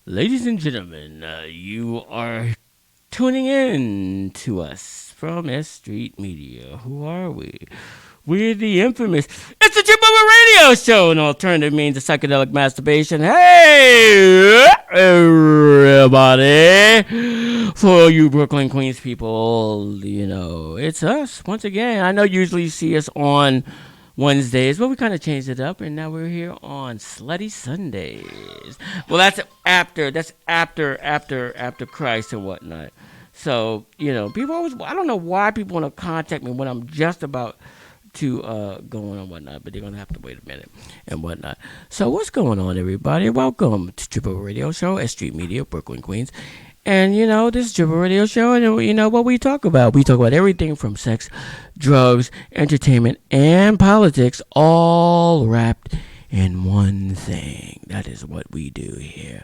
Ladies and gentlemen, you are tuning in to us from S.STREET Media. Who are we? We're the infamous It's the Chip Over Radio Show, an alternative means of psychedelic masturbation. Hey, everybody. For you Brooklyn, Queens people, it's us once again. I know usually you see us on Wednesdays, but we kind of changed it up, and now we're here on Slutty Sundays. Well, that's after Christ and whatnot. So people always—I don't know why people want to contact me when I'm just about to go on and whatnot, but they're gonna have to wait a minute and whatnot. So what's going on, everybody? Welcome to Triple Radio Show at Street Media, Brooklyn, Queens. And, this is Triple Radio Show, and, what we talk about. We talk about everything from sex, drugs, entertainment, and politics, all wrapped in one thing. That is what we do here.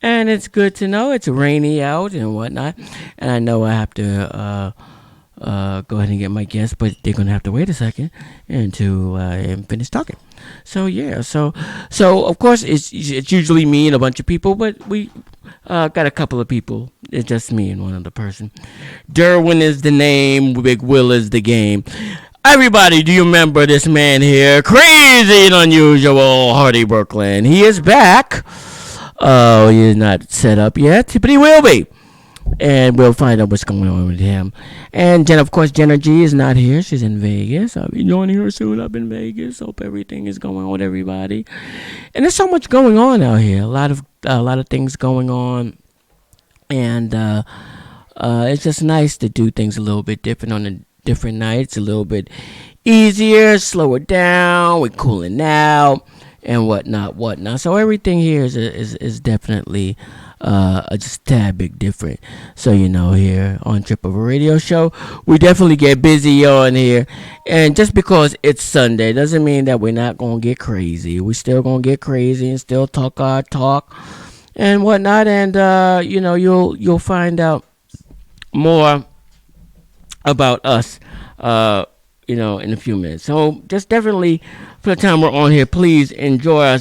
And it's good to know it's rainy out and whatnot. And I know I have to go ahead and get my guests, but they're going to have to wait a second and finish talking. So, yeah. So of course, it's usually me and a bunch of people, but we got a couple of people. It's just me and one other person. Derwin is the name. Big Will is the game. Everybody, do you remember this man here? Crazy and unusual Hardy Brooklyn. He is back. Oh, he is not set up yet, but he will be. And we'll find out what's going on with him. And Jen, of course, Jenna G is not here. She's in Vegas. I'll be joining her soon up in Vegas. Hope everything is going on with everybody. And there's so much going on out here. A lot of things going on. And it's just nice to do things a little bit different on the different nights. A little bit easier, slow it down. We're cooling out and whatnot. So everything here is definitely just a tad bit different. So here on Trip of a Radio Show, we definitely get busy on here. And just because it's Sunday doesn't mean that we're not gonna get crazy. We're still gonna get crazy and still talk our talk and whatnot. And you'll find out more about us in a few minutes. So just definitely for the time we're on here, please enjoy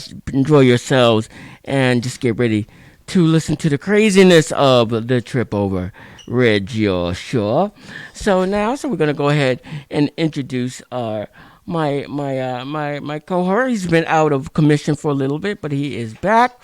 yourselves, and just get ready to listen to the craziness of the Trip Over Radio Show. So we're gonna go ahead and introduce my cohort. He's been out of commission for a little bit, but he is back.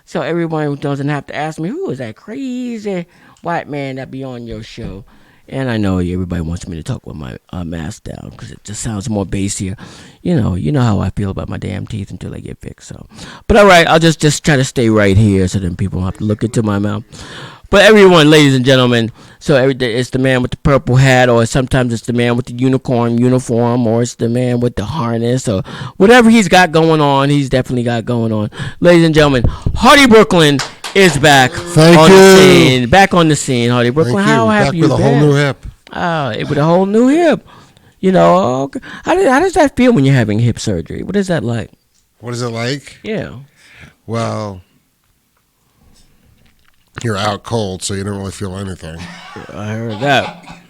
So everyone doesn't have to ask me, who is that crazy white man that be on your show? And I know everybody wants me to talk with my mask down because it just sounds more bassier. You know how I feel about my damn teeth until they get fixed. So, but all right, I'll just try to stay right here so then people don't have to look into my mouth. But everyone, ladies and gentlemen, so it's the man with the purple hat, or sometimes it's the man with the unicorn uniform, or it's the man with the harness, or whatever he's got going on. He's definitely got going on. Ladies and gentlemen, Hardy Brooklyn is back. Thank you. The scene. Back on the scene, Hardy Brooklyn. How have you been? With a whole new hip. With a whole new hip. How does that feel when you're having hip surgery? What is that like? What is it like? Yeah. Well, you're out cold, so you don't really feel anything. I heard that.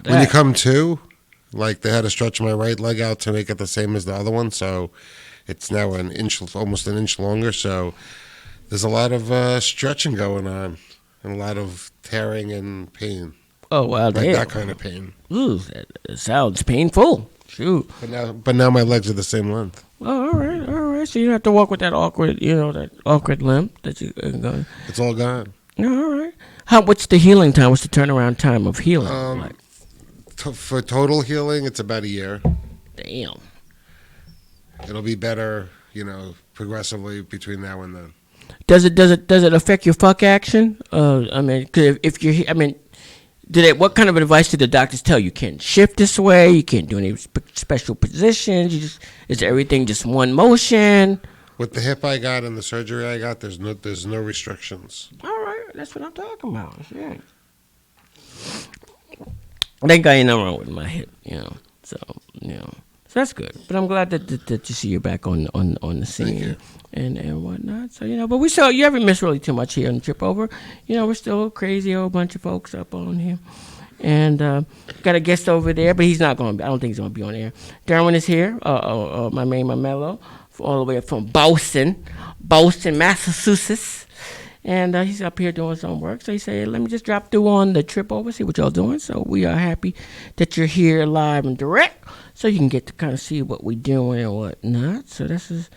When you come to, like, they had to stretch my right leg out to make it the same as the other one, so it's now almost an inch longer, so there's a lot of stretching going on and a lot of tearing and pain. Oh, wow. Like that kind of pain. Ooh, that sounds painful. Shoot. But now my legs are the same length. Oh, all right. So you don't have to walk with that awkward limp that you go. It's all gone. All right. What's the healing time? What's the turnaround time of healing? For total healing, it's about a year. Damn. It'll be better, progressively between now and then. Does it affect your fuck action? What kind of advice did the doctors tell you? You can't shift this way. You can't do any special positions. Is everything just one motion? With the hip I got and the surgery I got, there's no restrictions. All right, that's what I'm talking about. Yeah. I think I ain't nothing wrong with my hip, So that's good. But I'm glad that you see you're back on the scene and whatnot. So but you haven't missed really too much here on the Trip Over. We're still a crazy old bunch of folks up on here. And got a guest over there, but he's not going to. I don't think he's going to be on air. Darwin is here. My mellow, all the way up from Boston, Massachusetts. and he's up here doing some work. So he said, "Let me just drop through on the trip over, see what y'all doing." So we are happy that you're here live and direct, so you can get to kind of see what we're doing and whatnot. So this is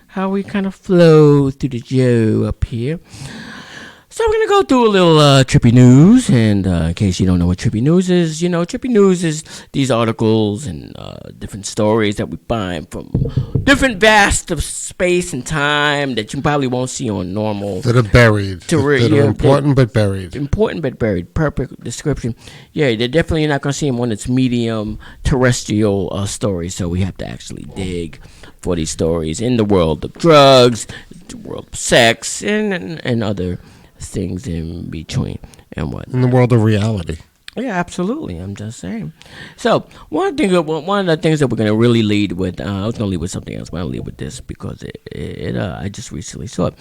how we kind of flow through the show up here. So we're gonna go through a little trippy news, and in case you don't know what trippy news is, trippy news is these articles and different stories that we find from different vast of space and time that you probably won't see on normal. That are buried. That are important but buried. Important but buried. Perfect description. Yeah, they're definitely not gonna see them on its medium terrestrial stories. So we have to actually dig for these stories in the world of drugs, the world of sex, and other things in between and what in the world of reality. Yeah, absolutely. I'm just saying. So one of the things that we're going to really lead with, I was going to lead with something else, but I'll lead with this because I just recently saw it.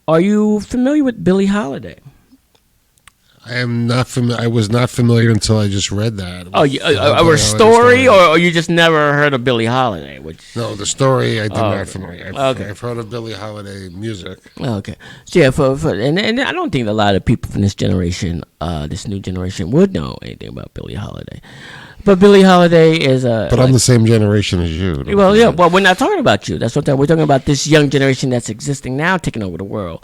Are you familiar with Billie Holiday? I am not familiar. I was not familiar until I just read that. Oh, a story, or you just never heard of Billie Holiday? No, the story I did not familiar. I've heard of Billie Holiday music. Okay, so yeah, and I don't think a lot of people from this generation, this new generation, would know anything about Billie Holiday. But Billie Holiday is a. But I'm the same generation as you. Well, yeah. Well, we're not talking about you. That's what we're talking about. This young generation that's existing now, taking over the world.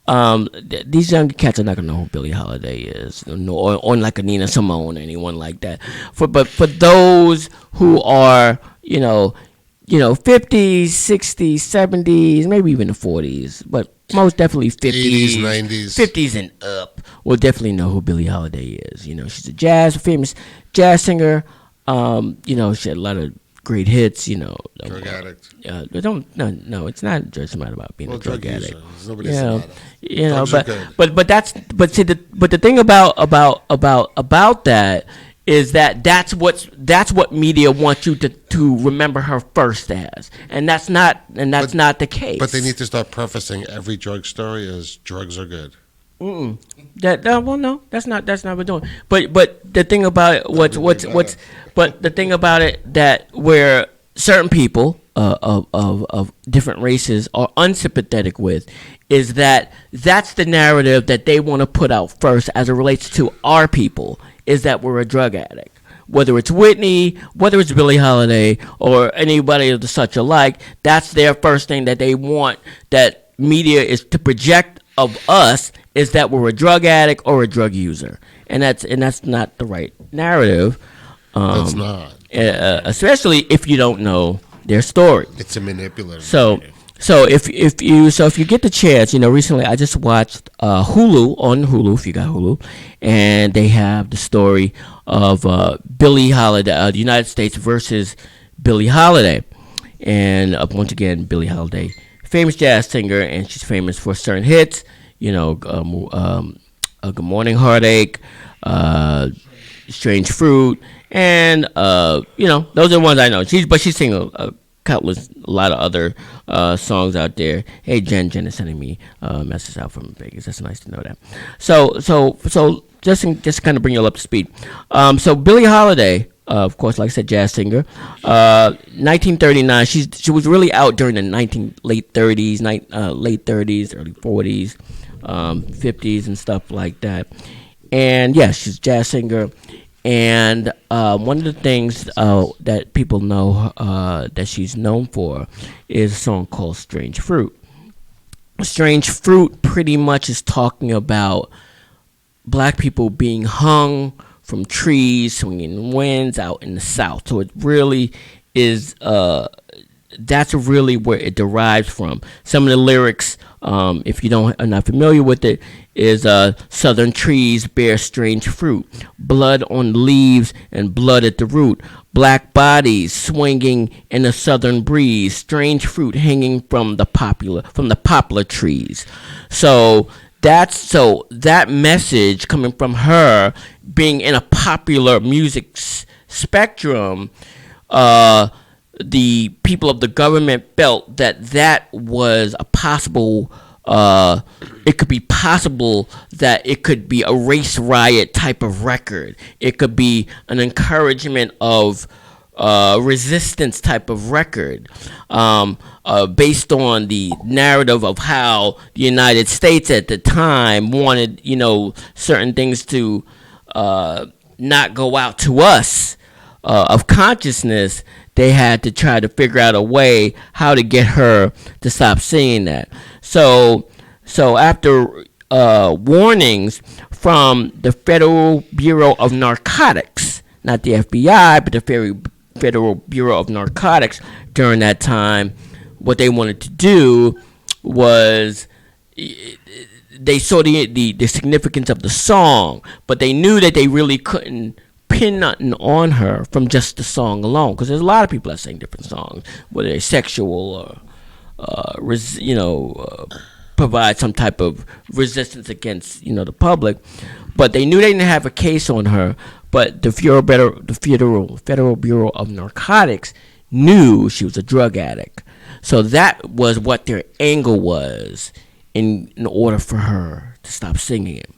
These young cats are not gonna know who Billie Holiday is, or like a Nina Simone, or anyone like that. But for those who are, 50s, 60s, 70s, maybe even the 40s, but most definitely 50s, 80s, 90s, 50s and up, will definitely know who Billie Holiday is. She's a famous jazz singer. She had a lot of great hits, Drug addict. No, it's not judgment about being a drug addict. Nobody's but the thing about that is that's what media wants you to remember her first as, and that's not the case. But they need to start prefacing every drug story as drugs are good. No, that's not what we're doing. But the thing about it, but the thing about it that where certain people of different races are unsympathetic with is that's the narrative that they want to put out first as it relates to our people, is that we're a drug addict. Whether it's Whitney, whether it's Billie Holiday, or anybody of the such alike, that's their first thing that they want that media is to project of us, is that we're a drug addict or a drug user, and that's not the right narrative. That's not, especially if you don't know their story. It's a manipulative. So if you get the chance, recently I just watched Hulu, if you got Hulu, and they have the story of Billie Holiday, the United States versus Billie Holiday, and once again Billie Holiday, famous jazz singer, and she's famous for certain hits, Good Morning Heartache, Strange Fruit, and those are the ones I know. She's singing a lot of other songs out there. Hey, Jen is sending me messages out from Vegas. That's nice to know that. So just kind of bring you up to speed. So Billie Holiday, of course, like I said, jazz singer. 1939. She was really out during the late 30s, early 40s, 50s, and stuff like that. And yeah, she's a jazz singer. And one of the things that people know that she's known for is a song called Strange Fruit. Strange Fruit pretty much is talking about black people being hung from trees, swinging winds out in the South. So it really is, that's really where it derives from. Some of the lyrics, if you are not familiar with it, is southern trees bear strange fruit, blood on the leaves and blood at the root, black bodies swinging in a southern breeze, strange fruit hanging from the poplar trees. So that message coming from her being in a popular music spectrum, the people of the government felt that was a possible, it could be possible that it could be a race riot type of record. It could be an encouragement of resistance type of record, based on the narrative of how the United States at the time wanted, certain things to not go out to us, of consciousness. They had to try to figure out a way how to get her to stop singing that. So after warnings from the Federal Bureau of Narcotics, not the FBI, but the Federal Bureau of Narcotics during that time, what they wanted to do was, they saw the significance of the song, but they knew that they really couldn't pin nothing on her from just the song alone, because there's a lot of people that sing different songs, whether they're sexual or provide some type of resistance against the public. But they knew they didn't have a case on her. But the Federal Bureau of Narcotics knew she was a drug addict. So that was what their angle was in order for her to stop singing it.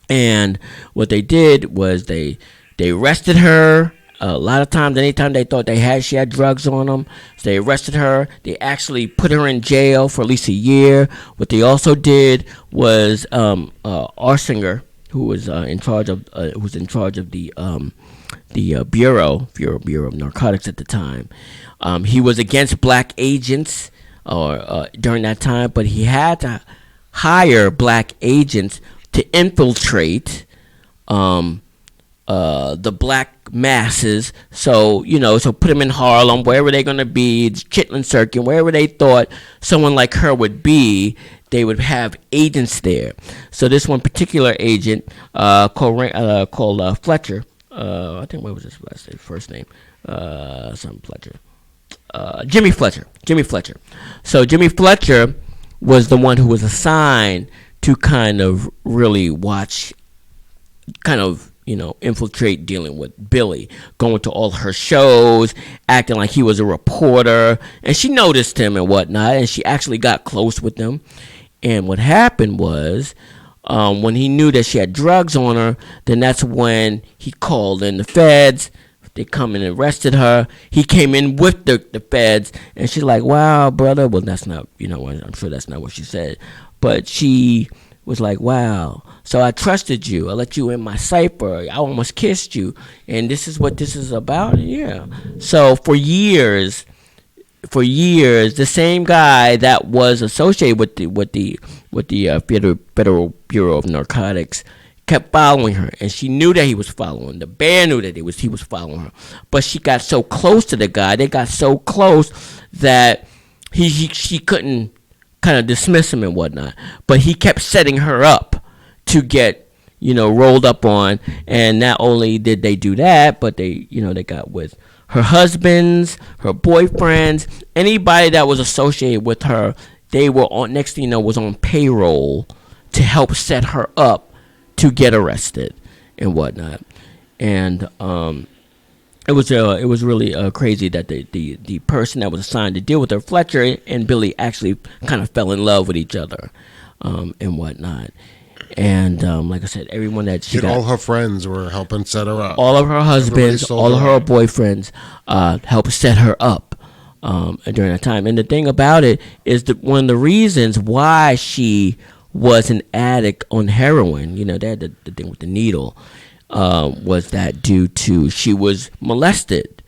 And what they did was they arrested her. A lot of times, anytime they thought she had drugs on them, so they arrested her. They actually put her in jail for at least a year. What they also did was Arsinger, who was in charge of the Bureau of Narcotics at the time. He was against black agents during that time, but he had to hire black agents to infiltrate the black masses. So put them in Harlem, wherever they're gonna be, Chitlin Circuit, wherever they thought someone like her would be, they would have agents there. So this one particular agent called Fletcher. I think, what was his first name? Some Fletcher. Jimmy Fletcher. So Jimmy Fletcher was the one who was assigned to kind of really watch, infiltrate, dealing with Billy, going to all her shows, acting like he was a reporter. And she noticed him and whatnot, and she actually got close with him. And what happened was, when he knew that she had drugs on her, then that's when he called in the feds. They come and arrested her. He came in with the feds, and she's like, "Wow, brother." Well, that's not, I'm sure that's not what she said, but she was like, "Wow, so I trusted you. I let you in my cipher. I almost kissed you, and this is what this is about." Yeah. So for years, the same guy that was associated with the Federal Bureau of Narcotics kept following her, and she knew that he was following. The band knew that he was following her, but she got so close to the guy. They got so close that she couldn't kind of dismiss him and whatnot. But he kept setting her up to get rolled up on. And not only did they do that, but they got with her husbands, her boyfriends, anybody that was associated with her. They were on, next thing you know, was on payroll to help set her up to get arrested and whatnot. And it was really crazy that the person that was assigned to deal with her, Fletcher and Billy, actually kind of fell in love with each other and whatnot. And like I said, everyone that she got, all her friends were helping set her up. All of her husbands, all of her boyfriends helped set her up during that time. And the thing about it is that one of the reasons why she was an addict on heroin, they had the thing with the needle, was that due to she was molested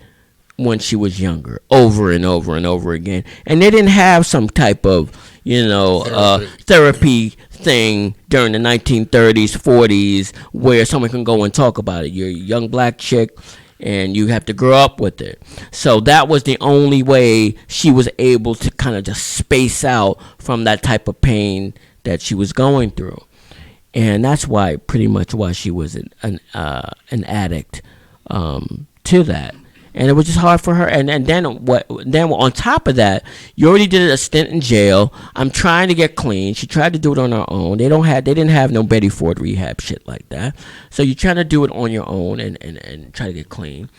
when she was younger, over and over and over again. And they didn't have some type of, therapy thing during the 1930s, 40s, where someone can go and talk about it. You're a young black chick, and you have to grow up with it. So that was the only way she was able to kind of just space out from that type of pain that she was going through. And that's why, pretty much why she was an addict to that. And it was just hard for her. And then on top of that, you already did a stint in jail. I'm trying to get clean. She tried to do it on her own. They didn't have no Betty Ford rehab shit like that. So you're trying to do it on your own and try to get clean.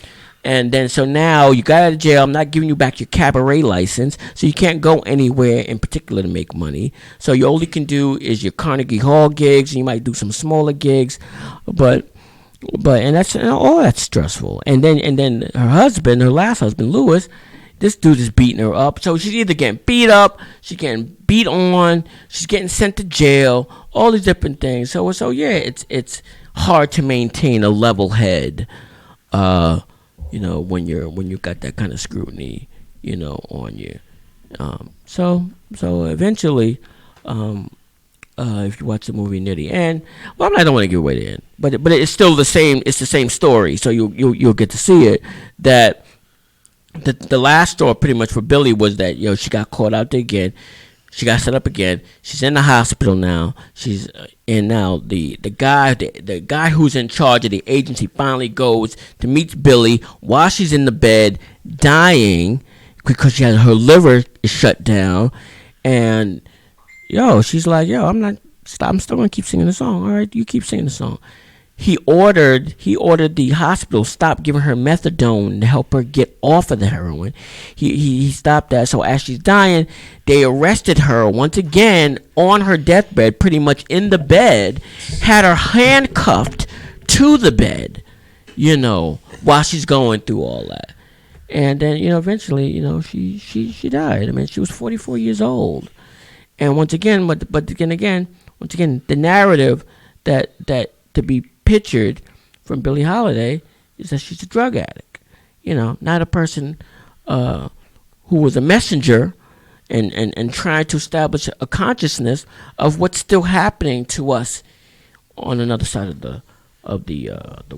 And then so now you got out of jail. I'm not giving you back your cabaret license, so you can't go anywhere in particular to make money. So you all you can do is your Carnegie Hall gigs, and you might do some smaller gigs, but But and that's all that's stressful. And then her last husband, Lewis, this dude is beating her up. So she's either getting beat up, she's getting beat on, she's getting sent to jail, all these different things. So yeah, it's hard to maintain a level head, when you got that kind of scrutiny, on you. So eventually, if you watch the movie near the end, well, I don't want to give away the end, but it's still the same. It's the same story, so you'll get to see it. That the last straw, pretty much for Billy, was that she got caught out there again. She got set up again. She's in the hospital now. She's and now the guy who's in charge of the agency finally goes to meet Billy while she's in the bed dying because her liver is shut down, and she's like, I'm still gonna keep singing the song. All right, you keep singing the song. He ordered the hospital stop giving her methadone to help her get off of the heroin. He stopped that. So as she's dying, they arrested her once again on her deathbed, pretty much in the bed, had her handcuffed to the bed, while she's going through all that. And then, eventually, she died. I mean, she was 44 years old. And once again, the narrative that to be pictured from Billie Holiday is that she's a drug addict. Not a person who was a messenger and trying to establish a consciousness of what's still happening to us on another side of the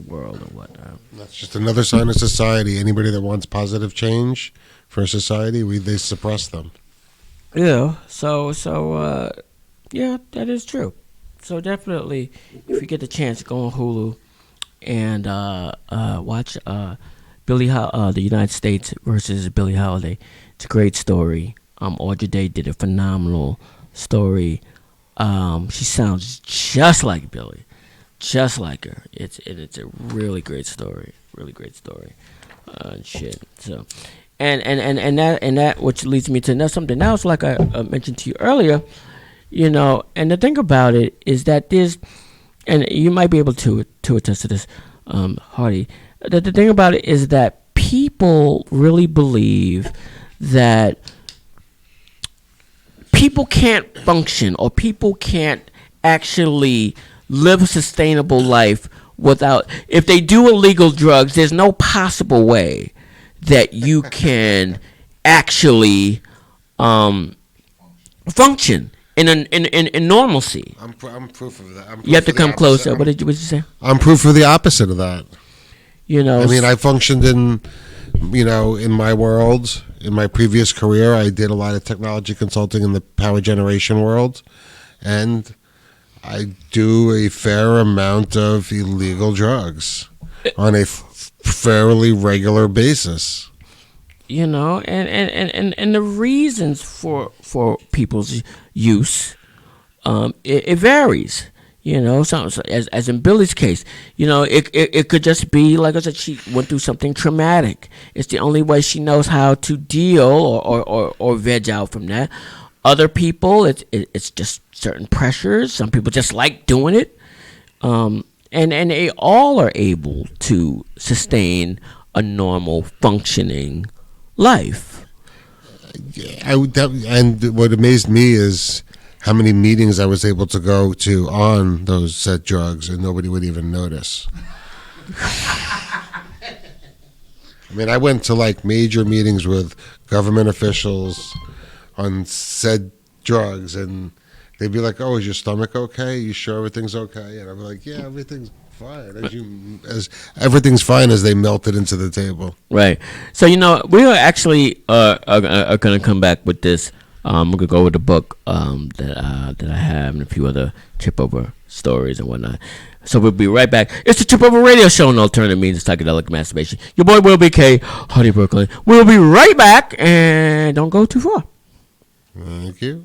world or whatnot. That's just another sign of society. Anybody that wants positive change for society, they suppress them. Yeah. So yeah, that is true. So definitely, if you get the chance, go on Hulu and watch the United States versus Billie Holiday. It's a great story. Audrey Day did a phenomenal story. She sounds just like Billie, just like her. It's a really great story. Really great story. Shit. So, and that which leads me to something else, like I mentioned to you earlier. And the thing about it is that and you might be able to attest to this, Hardy. The thing about it is that people really believe that people can't function or people can't actually live a sustainable life without. If they do illegal drugs, there's no possible way that you can actually function in normalcy. I'm proof of that. You have to come closer. What did you say? I'm proof of the opposite of that. I mean, I functioned in my world. In my previous career, I did a lot of technology consulting in the power generation world, and I do a fair amount of illegal drugs on a fairly regular basis. And the reasons for people's use, it varies. So as in Billie's case, it could just be, like I said, she went through something traumatic. It's the only way she knows how to deal or veg out from that. Other people, it's just certain pressures. Some people just like doing it, and they all are able to sustain a normal functioning life. And what amazed me is how many meetings I was able to go to on those said drugs, and nobody would even notice. I mean, I went to like major meetings with government officials on said drugs, and they'd be like, "Oh, is your stomach okay? You sure everything's okay?" And I'd be like, "Yeah, everything's fine." As everything's fine as they melted into the table. Right. So we are actually are going to come back with this. We're going to go with the book that I have and a few other trip over stories and whatnot. So we'll be right back. It's the Trip Over Radio Show on Alternative Means of Psychedelic Masturbation. Your boy Will B.K. Hardy Brooklyn. We'll be right back, and don't go too far. Thank you.